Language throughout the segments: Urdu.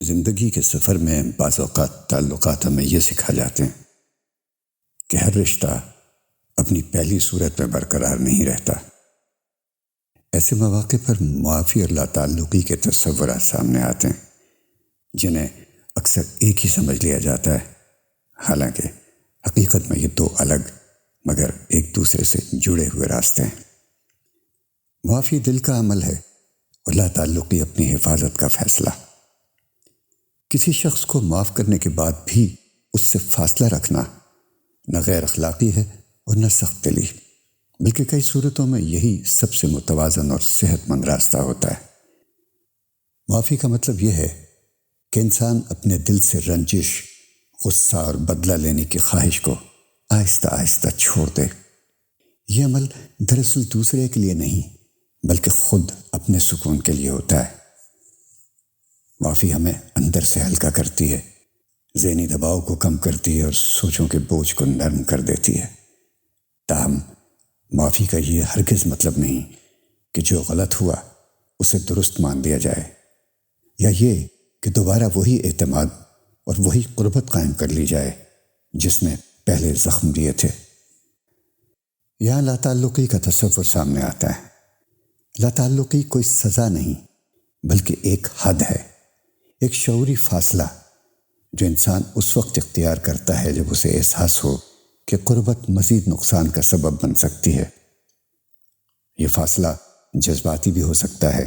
زندگی کے سفر میں بعض اوقات تعلقات ہمیں یہ سکھا جاتے ہیں کہ ہر رشتہ اپنی پہلی صورت میں برقرار نہیں رہتا۔ ایسے مواقع پر معافی اور لا تعلقی کے تصورات سامنے آتے ہیں جنہیں اکثر ایک ہی سمجھ لیا جاتا ہے، حالانکہ حقیقت میں یہ دو الگ مگر ایک دوسرے سے جڑے ہوئے راستے ہیں۔ معافی دل کا عمل ہے اور لا تعلقی اپنی حفاظت کا فیصلہ۔ کسی شخص کو معاف کرنے کے بعد بھی اس سے فاصلہ رکھنا نہ غیر اخلاقی ہے اور نہ سخت دلی، بلکہ کئی صورتوں میں یہی سب سے متوازن اور صحت مند راستہ ہوتا ہے۔ معافی کا مطلب یہ ہے کہ انسان اپنے دل سے رنجش، غصہ اور بدلہ لینے کی خواہش کو آہستہ آہستہ چھوڑ دے۔ یہ عمل دراصل دوسرے کے لیے نہیں بلکہ خود اپنے سکون کے لیے ہوتا ہے۔ معافی ہمیں اندر سے ہلکا کرتی ہے، ذہنی دباؤ کو کم کرتی ہے اور سوچوں کے بوجھ کو نرم کر دیتی ہے۔ تاہم معافی کا یہ ہرگز مطلب نہیں کہ جو غلط ہوا اسے درست مان لیا جائے، یا یہ کہ دوبارہ وہی اعتماد اور وہی قربت قائم کر لی جائے جس نے پہلے زخم دیے تھے۔ یہاں لا تعلقی کا تصور سامنے آتا ہے۔ لا تعلقی کوئی سزا نہیں بلکہ ایک حد ہے، ایک شعوری فاصلہ جو انسان اس وقت اختیار کرتا ہے جب اسے احساس ہو کہ قربت مزید نقصان کا سبب بن سکتی ہے۔ یہ فاصلہ جذباتی بھی ہو سکتا ہے،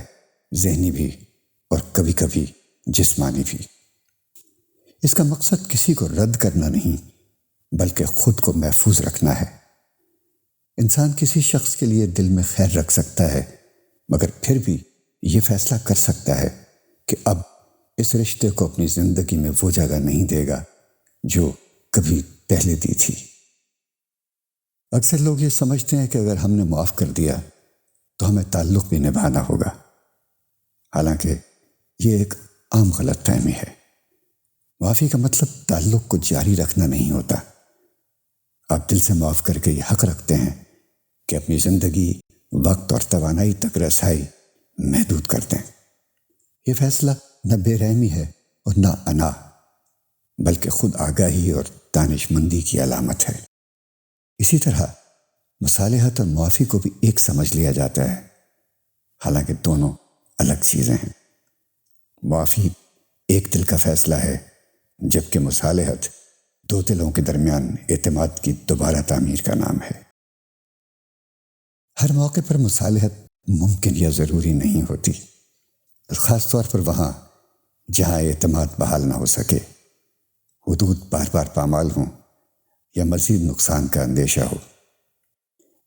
ذہنی بھی، اور کبھی کبھی جسمانی بھی۔ اس کا مقصد کسی کو رد کرنا نہیں بلکہ خود کو محفوظ رکھنا ہے۔ انسان کسی شخص کے لیے دل میں خیر رکھ سکتا ہے مگر پھر بھی یہ فیصلہ کر سکتا ہے کہ اب اس رشتے کو اپنی زندگی میں وہ جگہ نہیں دے گا جو کبھی پہلے دی تھی۔ اکثر لوگ یہ سمجھتے ہیں کہ اگر ہم نے معاف کر دیا تو ہمیں تعلق بھی نبھانا ہوگا، حالانکہ یہ ایک عام غلط فہمی ہے۔ معافی کا مطلب تعلق کو جاری رکھنا نہیں ہوتا۔ آپ دل سے معاف کر کے یہ حق رکھتے ہیں کہ اپنی زندگی، وقت اور توانائی تک رسائی محدود کر دیں۔ یہ فیصلہ نہ بے رحمی ہے اور نہ انا، بلکہ خود آگاہی اور دانش مندی کی علامت ہے۔ اسی طرح مصالحت اور معافی کو بھی ایک سمجھ لیا جاتا ہے، حالانکہ دونوں الگ چیزیں ہیں۔ معافی ایک دل کا فیصلہ ہے جبکہ مصالحت دو دلوں کے درمیان اعتماد کی دوبارہ تعمیر کا نام ہے۔ ہر موقع پر مصالحت ممکن یا ضروری نہیں ہوتی، خاص طور پر وہاں جہاں اعتماد بحال نہ ہو سکے، حدود بار بار پامال ہوں یا مزید نقصان کا اندیشہ ہو۔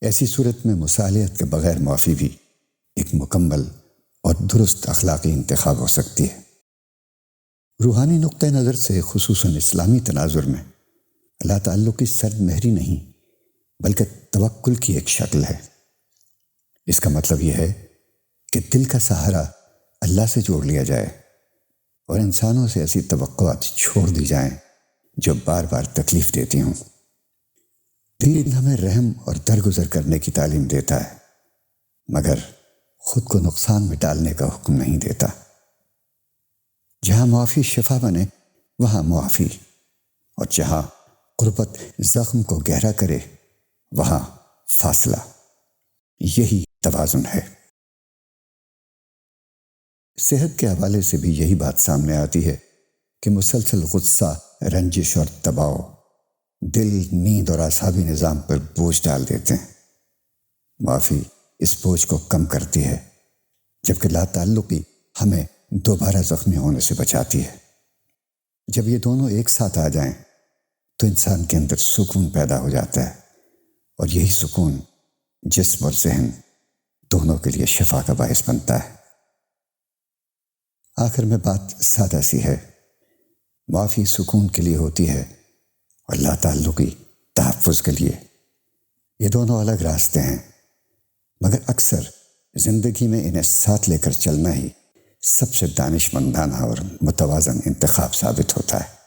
ایسی صورت میں مصالحت کے بغیر معافی بھی ایک مکمل اور درست اخلاقی انتخاب ہو سکتی ہے۔ روحانی نقطہ نظر سے خصوصاً اسلامی تناظر میں لا تعلقی سرد مہری نہیں بلکہ توکل کی ایک شکل ہے۔ اس کا مطلب یہ ہے کہ دل کا سہارا اللہ سے جوڑ لیا جائے اور انسانوں سے ایسی توقعات چھوڑ دی جائیں جو بار بار تکلیف دیتی ہوں۔ دین ہمیں رحم اور درگزر کرنے کی تعلیم دیتا ہے مگر خود کو نقصان میں ڈالنے کا حکم نہیں دیتا۔ جہاں معافی شفا بنے وہاں معافی، اور جہاں قربت زخم کو گہرا کرے وہاں فاصلہ، یہی توازن ہے۔ صحت کے حوالے سے بھی یہی بات سامنے آتی ہے کہ مسلسل غصہ، رنجش اور دباؤ دل، نیند اور اعصابی نظام پر بوجھ ڈال دیتے ہیں۔ معافی اس بوجھ کو کم کرتی ہے جبکہ لا تعلقی ہمیں دوبارہ زخمی ہونے سے بچاتی ہے۔ جب یہ دونوں ایک ساتھ آ جائیں تو انسان کے اندر سکون پیدا ہو جاتا ہے، اور یہی سکون جسم اور ذہن دونوں کے لیے شفا کا باعث بنتا ہے۔ آخر میں بات سادہ سی ہے، معافی سکون کے لیے ہوتی ہے اور لا تعلقی تحفظ کے لیے۔ یہ دونوں الگ راستے ہیں مگر اکثر زندگی میں انہیں ساتھ لے کر چلنا ہی سب سے دانشمندانہ اور متوازن انتخاب ثابت ہوتا ہے۔